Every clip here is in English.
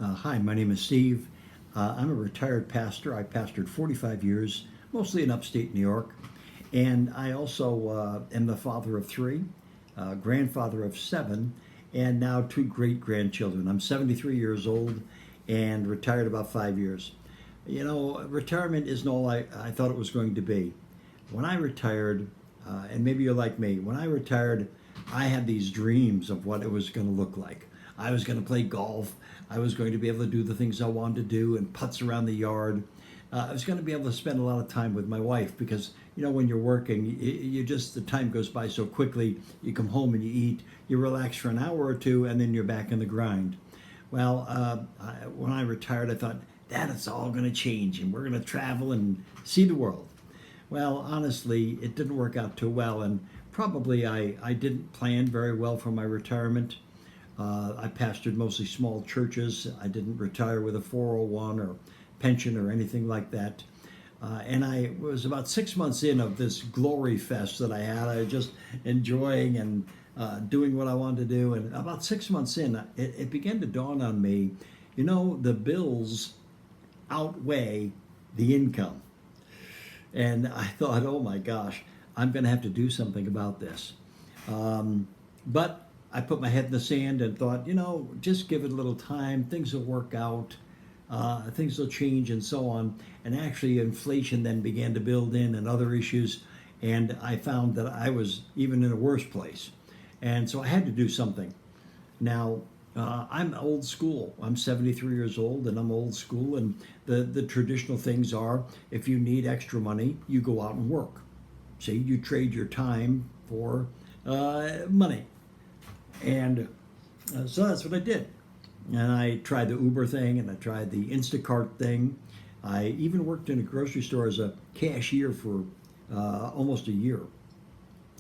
Hi, my name is Steve. I'm a retired pastor. I pastored 45 years, mostly in upstate New York. And I also am the father of three, grandfather of seven, and now two great grandchildren. I'm 73 years old and retired about 5 years. You know, retirement isn't all I thought it was going to be. When I retired, and maybe you're like me, when I retired, I had these dreams of what it was going to look like. I was going to play golf. I was going to be able to do the things I wanted to do and putts around the yard. I was going to be able to spend a lot of time with my wife because, you know, when you're working, you just, the time goes by so quickly. You come home and you eat, you relax for an hour or two, and then you're back in the grind. Well, when I retired, I thought, Dad, it's all going to change and we're going to travel and see the world. Well, honestly, it didn't work out too well, and probably I didn't plan very well for my retirement. I pastored mostly small churches. I didn't retire with a 401 or pension or anything like that. And I was about 6 months in of this glory fest that I had. I was just enjoying and doing what I wanted to do. And about 6 months in, it began to dawn on me, you know, the bills outweigh the income. And I thought, oh my gosh, I'm going to have to do something about this. But I put my head in the sand and thought, you know, just give it a little time. Things will work out. Things will change and so on. And actually, inflation then began to build in and other issues. And I found that I was even in a worse place. And so I had to do something. Now, I'm old school. I'm 73 years old and I'm old school. And the traditional things are if you need extra money, you go out and work. See, you trade your time for money. And so that's what I did. And I tried the Uber thing and I tried the Instacart thing. I even worked in a grocery store as a cashier for almost a year.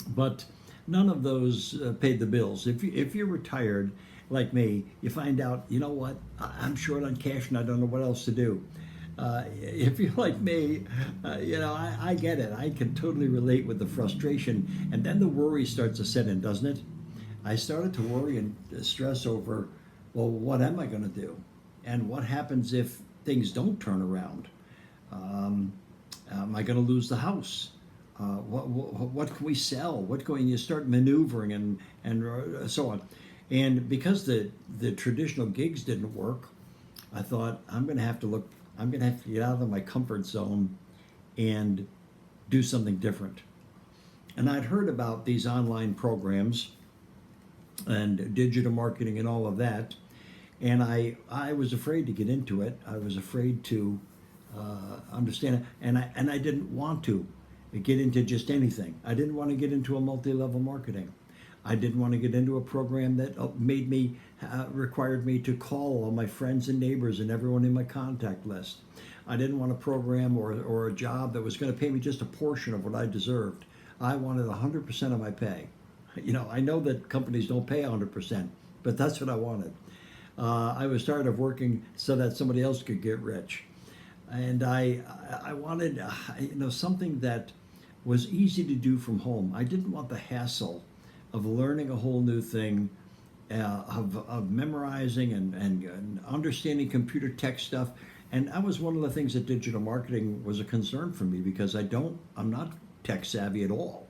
But none of those paid the bills. If you're retired like me, you find out, you know what, I'm short on cash and I don't know what else to do. If you're like me, you know, I get it. I can totally relate with the frustration. And then the worry starts to set in, doesn't it? I started to worry and stress over, well, what am I going to do? And what happens if things don't turn around? Am I going to lose the house? What can we sell? What can you start maneuvering and so on? And because the traditional gigs didn't work, I thought I'm going to have to get out of my comfort zone and do something different. And I'd heard about these online programs and digital marketing and all of that. And I was afraid to get into it. I was afraid to understand it. And I didn't want to get into just anything. I didn't want to get into a multi-level marketing. I didn't want to get into a program that required me to call all my friends and neighbors and everyone in my contact list. I didn't want a program or a job that was going to pay me just a portion of what I deserved. I wanted 100% of my pay. You know, I know that companies don't pay 100%, but that's what I wanted. I was tired of working so that somebody else could get rich. And I wanted, you know, something that was easy to do from home. I didn't want the hassle of learning a whole new thing, of memorizing and understanding computer tech stuff. And that was one of the things that digital marketing was a concern for me because I'm not tech savvy at all.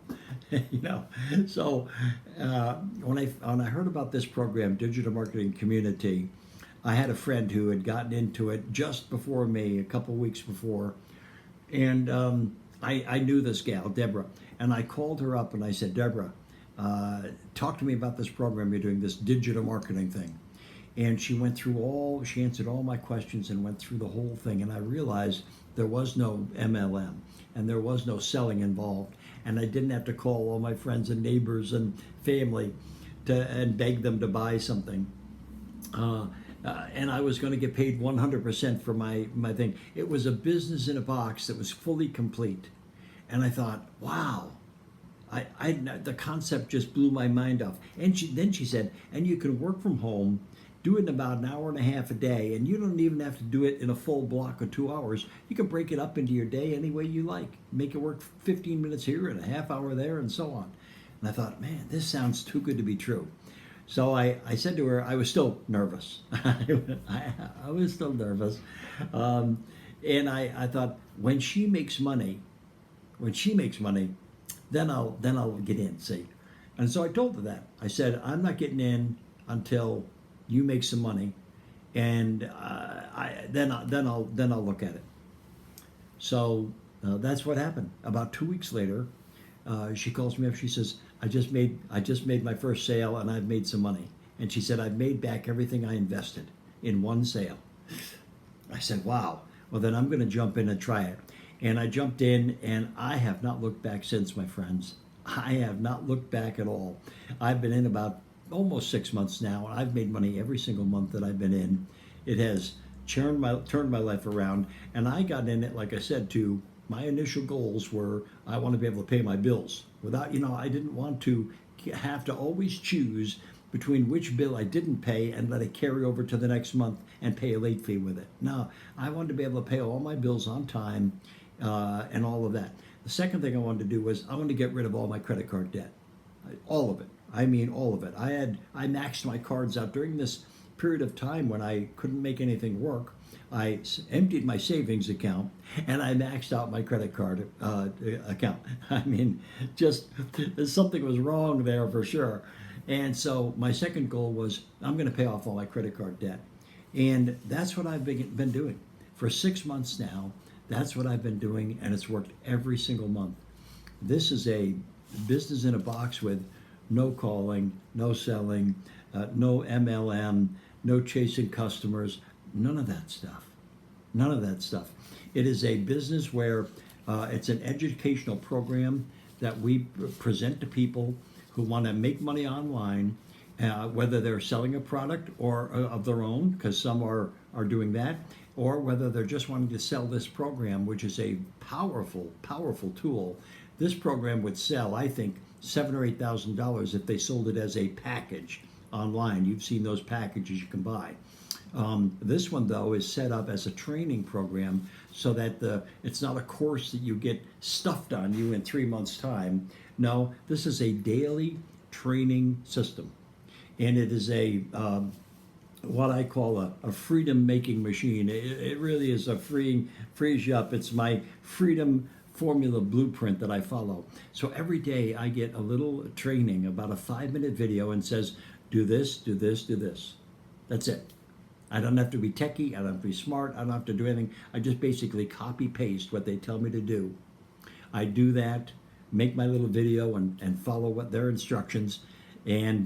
You know, so when I heard about this program, Digital Marketing Community, I had a friend who had gotten into it just before me, a couple weeks before, and I knew this gal, Deborah, and I called her up and I said, Deborah, talk to me about this program you're doing, this digital marketing thing. And she answered all my questions and went through the whole thing, and I realized there was no MLM and there was no selling involved. And I didn't have to call all my friends and neighbors and family and beg them to buy something. And I was going to get paid 100% for my thing. It was a business in a box that was fully complete. And I thought, wow, the concept just blew my mind off. And then she said, and you can work from home, do it in about an hour and a half a day, and you don't even have to do it in a full block of 2 hours. You can break it up into your day any way you like. Make it work 15 minutes here and a half hour there and so on. And I thought, man, this sounds too good to be true. So I said to her, I was still nervous. I was still nervous. Um, and I thought, when she makes money, then I'll get in, see. And so I told her that. I said, I'm not getting in until you make some money, and then I'll look at it. So that's what happened. About 2 weeks later, she calls me up. She says, I just made my first sale, and I've made some money. And she said, I've made back everything I invested in one sale. I said, wow. Well, then I'm going to jump in and try it. And I jumped in, and I have not looked back since, my friends. I have not looked back at all. I've been in about almost 6 months now, and I've made money every single month that I've been in. It has turned my life around, and I got in it, like I said, to my initial goals were I want to be able to pay my bills without, I didn't want to have to always choose between which bill I didn't pay and let it carry over to the next month and pay a late fee with it. No, I wanted to be able to pay all my bills on time, and all of that. The second thing I wanted to do was I wanted to get rid of all my credit card debt, all of it. I mean, all of it. I maxed my cards out during this period of time when I couldn't make anything work. I emptied my savings account and I maxed out my credit card account. I mean, just something was wrong there for sure. And so my second goal was I'm going to pay off all my credit card debt. And that's what I've been doing for 6 months now. That's what I've been doing, and it's worked every single month. This is a business in a box with no calling, no selling, no MLM, no chasing customers, none of that stuff. None of that stuff. It is a business where it's an educational program that we present to people who want to make money online, whether they're selling a product or of their own, because some are doing that, or whether they're just wanting to sell this program, which is a powerful, powerful tool. This program would sell, I think, $7,000 or $8,000 if they sold it as a package online. You've seen those packages you can buy. This one, though, is set up as a training program so that it's not a course that you get stuffed on you in 3 months' time. No, this is a daily training system. And it is what I call a freedom-making machine. It really is frees you up. It's my freedom formula blueprint that I follow. So every day I get a little training, about a 5-minute video, and says, do this, do this, do this. That's it. I don't have to be techie. I don't have to be smart. I don't have to do anything. I just basically copy paste what they tell me to do. I do that, make my little video, and follow what their instructions, and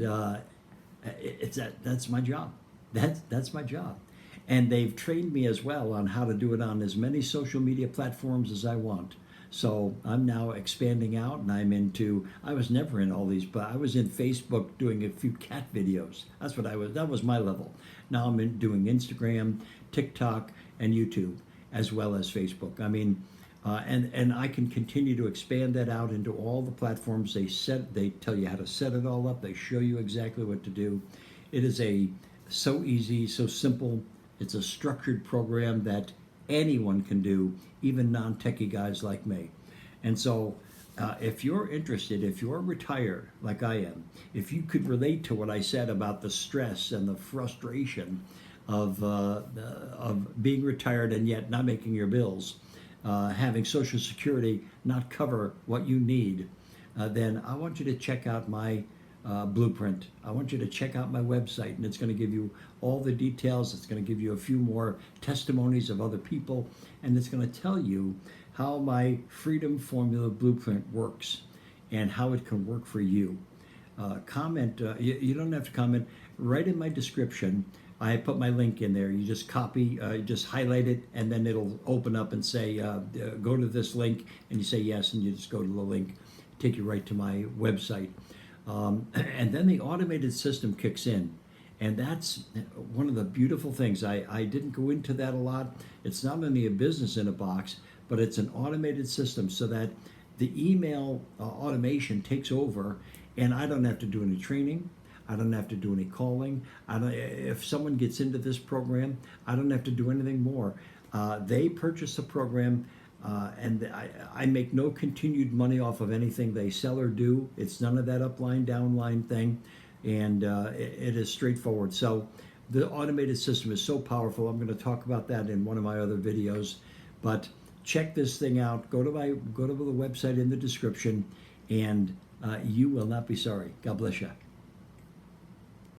that's my job. That's my job. And they've trained me as well on how to do it on as many social media platforms as I want. So I'm now expanding out, and I was never in all these, but I was in Facebook doing a few cat videos. That was my level. Now I'm doing Instagram, TikTok, and YouTube, as well as Facebook. I mean, and I can continue to expand that out into all the platforms. They tell you how to set it all up. They show you exactly what to do. It is so easy, so simple. It's a structured program that anyone can do, even non-techie guys like me. And so if you're interested, if you're retired like I am, if you could relate to what I said about the stress and the frustration of being retired and yet not making your bills, having Social Security not cover what you need, then I want you to check out my blueprint. I want you to check out my website, and it's going to give you all the details. It's going to give you a few more testimonies of other people, and it's going to tell you how my Freedom Formula Blueprint works and how it can work for you. Comment. You don't have to comment. Right in my description, I put my link in there. You just copy, just highlight it, and then it'll open up and say, go to this link, and you say yes, and you just go to the link, take you right to my website. And then the automated system kicks in. And that's one of the beautiful things. I didn't go into that a lot. It's not only a business in a box, but it's an automated system so that the email automation takes over, and I don't have to do any training. I don't have to do any calling. If someone gets into this program, I don't have to do anything more. They purchase the program, and I make no continued money off of anything they sell or do. It's none of that upline, downline thing. and it is straightforward. So the automated system is so powerful. I'm going to talk about that in one of my other videos, but check this thing out. Go to the website in the description, and you will not be sorry. God bless you.